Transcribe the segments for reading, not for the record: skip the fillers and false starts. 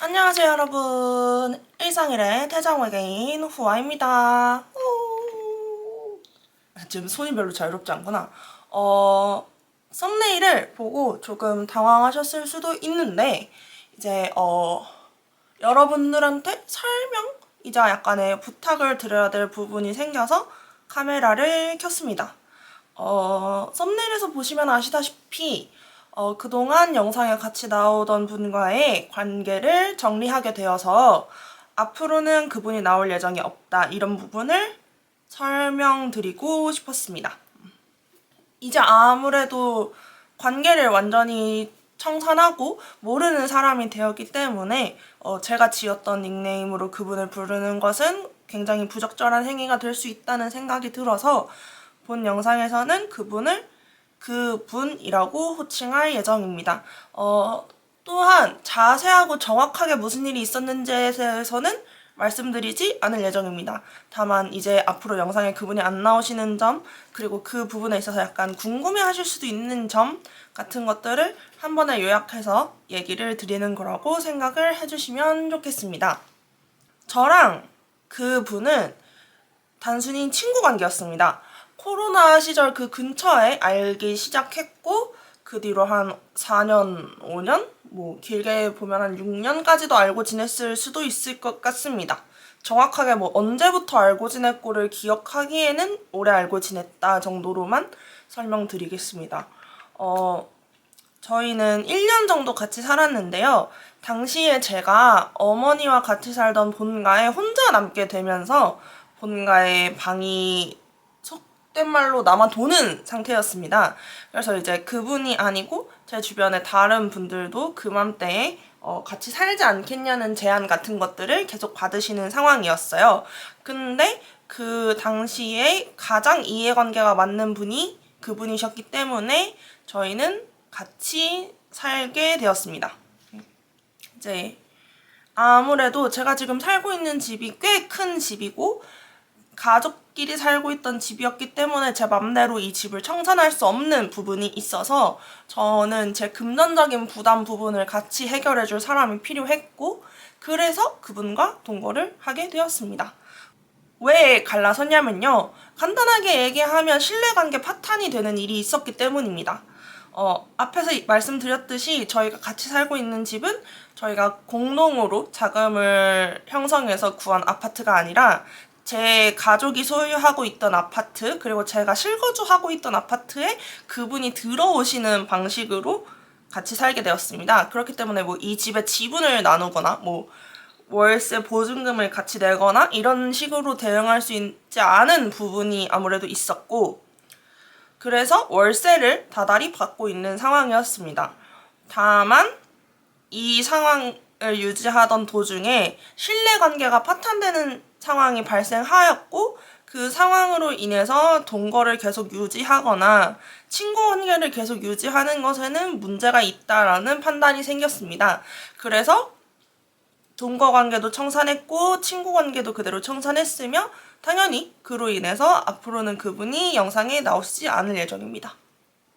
안녕하세요 여러분. 일상일의 태장외계인 후아입니다. 지금 손이 별로 자유롭지 않구나. 썸네일을 보고 조금 당황하셨을 수도 있는데 이제 여러분들한테 설명이자 약간의 부탁을 드려야 될 부분이 생겨서 카메라를 켰습니다. 썸네일에서 보시면 아시다시피 그동안 영상에 같이 나오던 분과의 관계를 정리하게 되어서 앞으로는 그분이 나올 예정이 없다, 이런 부분을 설명드리고 싶었습니다. 이제 아무래도 관계를 완전히 청산하고 모르는 사람이 되었기 때문에 제가 지었던 닉네임으로 그분을 부르는 것은 굉장히 부적절한 행위가 될 수 있다는 생각이 들어서 본 영상에서는 그분을 그분이라고 호칭할 예정입니다. 또한 자세하고 정확하게 무슨 일이 있었는지에 대해서는 말씀드리지 않을 예정입니다. 다만 이제 앞으로 영상에 그분이 안 나오시는 점, 그리고 그 부분에 있어서 약간 궁금해 하실 수도 있는 점 같은 것들을 한 번에 요약해서 얘기를 드리는 거라고 생각을 해주시면 좋겠습니다. 저랑 그분은 단순히 친구 관계였습니다. 코로나 시절 그 근처에 알기 시작했고, 그 뒤로 한 4년, 5년? 뭐 길게 보면 한 6년까지도 알고 지냈을 수도 있을 것 같습니다. 정확하게 뭐 언제부터 알고 지냈고를 기억하기에는 오래 알고 지냈다 정도로만 설명드리겠습니다. 저희는 1년 정도 같이 살았는데요. 당시에 제가 어머니와 같이 살던 본가에 혼자 남게 되면서 본가의 방이 속된 말로 남아 도는 상태였습니다. 그래서 이제 그분이 아니고 제 주변의 다른 분들도 그맘때에 같이 살지 않겠냐는 제안 같은 것들을 계속 받으시는 상황이었어요. 근데 그 당시에 가장 이해관계가 맞는 분이 그분이셨기 때문에 저희는 같이 살게 되었습니다. 이제 아무래도 제가 지금 살고 있는 집이 꽤 큰 집이고 가족끼리 살고 있던 집이었기 때문에 제 맘대로 이 집을 청산할 수 없는 부분이 있어서 저는 제 금전적인 부담 부분을 같이 해결해줄 사람이 필요했고, 그래서 그분과 동거를 하게 되었습니다. 왜 갈라섰냐면요. 간단하게 얘기하면 신뢰관계 파탄이 되는 일이 있었기 때문입니다. 앞에서 말씀드렸듯이 저희가 같이 살고 있는 집은 저희가 공동으로 자금을 형성해서 구한 아파트가 아니라 제 가족이 소유하고 있던 아파트, 그리고 제가 실거주하고 있던 아파트에 그분이 들어오시는 방식으로 같이 살게 되었습니다. 그렇기 때문에 뭐 이 집의 지분을 나누거나 뭐 월세 보증금을 같이 내거나 이런 식으로 대응할 수 있지 않은 부분이 아무래도 있었고, 그래서 월세를 다달이 받고 있는 상황이었습니다. 다만 이 상황을 유지하던 도중에 신뢰관계가 파탄되는 상황이 발생하였고, 그 상황으로 인해서 동거를 계속 유지하거나 친구 관계를 계속 유지하는 것에는 문제가 있다라는 판단이 생겼습니다. 그래서 동거 관계도 청산했고 친구 관계도 그대로 청산했으며 당연히 그로 인해서 앞으로는 그분이 영상에 나오시지 않을 예정입니다.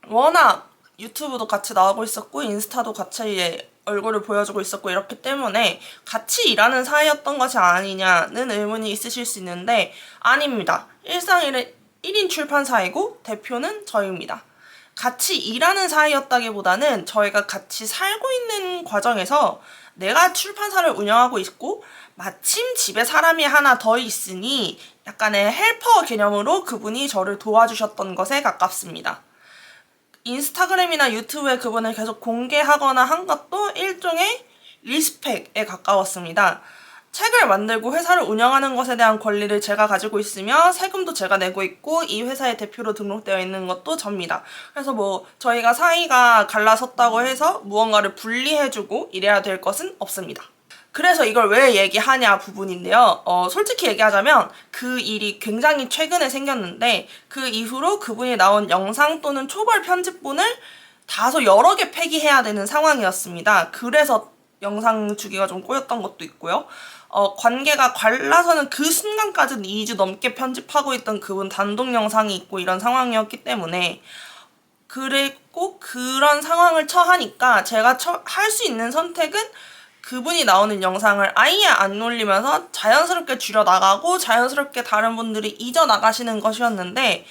워낙 유튜브도 같이 나오고 있었고 인스타도 같이 얼굴을 보여주고 있었고 이렇기 때문에 같이 일하는 사이였던 것이 아니냐는 의문이 있으실 수 있는데 아닙니다. 일상일의 1인 출판사이고 대표는 저입니다. 같이 일하는 사이였다기보다는 저희가 같이 살고 있는 과정에서 내가 출판사를 운영하고 있고 마침 집에 사람이 하나 더 있으니 약간의 헬퍼 개념으로 그분이 저를 도와주셨던 것에 가깝습니다. 인스타그램이나 유튜브에 그분을 계속 공개하거나 한 것도 일종의 리스펙에 가까웠습니다. 책을 만들고 회사를 운영하는 것에 대한 권리를 제가 가지고 있으며 세금도 제가 내고 있고 이 회사의 대표로 등록되어 있는 것도 접니다. 그래서 뭐 저희가 사이가 갈라섰다고 해서 무언가를 분리해주고 이래야 될 것은 없습니다. 그래서 이걸 왜 얘기하냐 부분인데요. 솔직히 얘기하자면 그 일이 굉장히 최근에 생겼는데 그 이후로 그분이 나온 영상 또는 초벌 편집본을 다소 여러 개 폐기해야 되는 상황이었습니다. 그래서 영상 주기가 좀 꼬였던 것도 있고요. 관계가 갈라서는 그 순간까지는 2주 넘게 편집하고 있던 그분 단독 영상이 있고 이런 상황이었기 때문에, 그리고 그런 상황을 처하니까 제가 할 수 있는 선택은 그분이 나오는 영상을 아예 안 올리면서 자연스럽게 줄여나가고 자연스럽게 다른 분들이 잊어나가시는 것이었는데,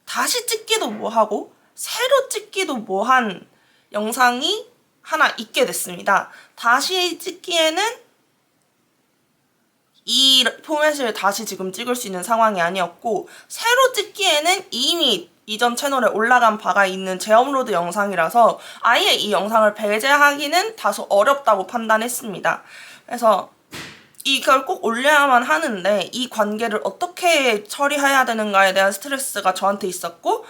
다시 찍기도 뭐하고 새로 찍기도 뭐한 영상이 하나 있게 됐습니다. 다시 찍기에는 이 포맷을 다시 지금 찍을 수 있는 상황이 아니었고, 새로 찍기에는 이미 이전 채널에 올라간 바가 있는 제업로드 영상이라서 아예 이 영상을 배제하기는 다소 어렵다고 판단했습니다. 그래서 이걸 꼭 올려야만 하는데 이 관계를 어떻게 처리해야 되는가에 대한 스트레스가 저한테 있었고,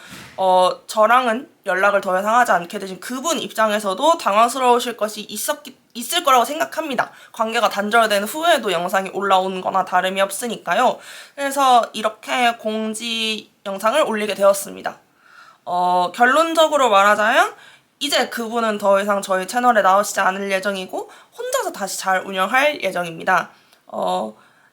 저랑은 연락을 더 이상 하지 않게 되신 그분 입장에서도 당황스러우실 것이 있을 거라고 생각합니다. 관계가 단절된 후에도 영상이 올라오는 거나 다름이 없으니까요. 그래서 이렇게 공지 영상을 올리게 되었습니다. 결론적으로 말하자면 이제 그분은 더 이상 저희 채널에 나오시지 않을 예정이고 혼자서 다시 잘 운영할 예정입니다.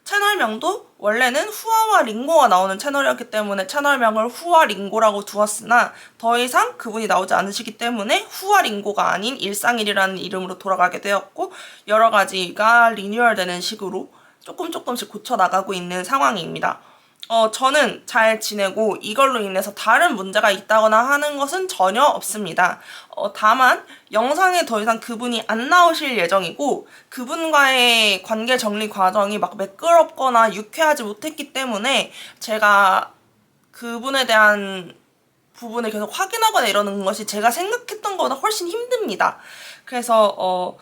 채널명도 원래는 후아와 링고가 나오는 채널이었기 때문에 채널명을 후아 링고라고 두었으나 더 이상 그분이 나오지 않으시기 때문에 후아 링고가 아닌 일상일이라는 이름으로 돌아가게 되었고, 여러 가지가 리뉴얼되는 식으로 조금씩 고쳐나가고 있는 상황입니다. 저는 잘 지내고 이걸로 인해서 다른 문제가 있다거나 하는 것은 전혀 없습니다. 다만 영상에 더 이상 그분이 안 나오실 예정이고 그분과의 관계 정리 과정이 막 매끄럽거나 유쾌하지 못했기 때문에 제가 그분에 대한 부분을 계속 확인하거나 이러는 것이 제가 생각했던 것보다 훨씬 힘듭니다. 그래서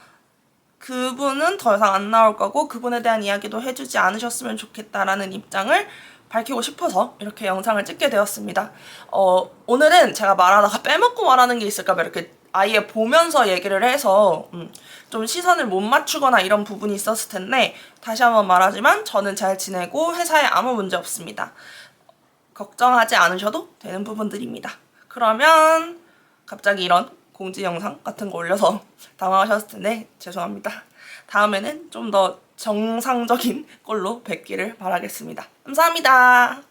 그분은 더 이상 안 나올 거고 그분에 대한 이야기도 해주지 않으셨으면 좋겠다라는 입장을 밝히고 싶어서 이렇게 영상을 찍게 되었습니다. 오늘은 제가 말하다가 빼먹고 말하는 게 있을까 봐 이렇게 아예 보면서 얘기를 해서 좀 시선을 못 맞추거나 이런 부분이 있었을 텐데, 다시 한번 말하지만 저는 잘 지내고 회사에 아무 문제 없습니다. 걱정하지 않으셔도 되는 부분들입니다. 그러면 갑자기 이런 공지 영상 같은 거 올려서 당황하셨을 텐데 죄송합니다. 다음에는 좀 더 정상적인 걸로 뵙기를 바라겠습니다. 감사합니다.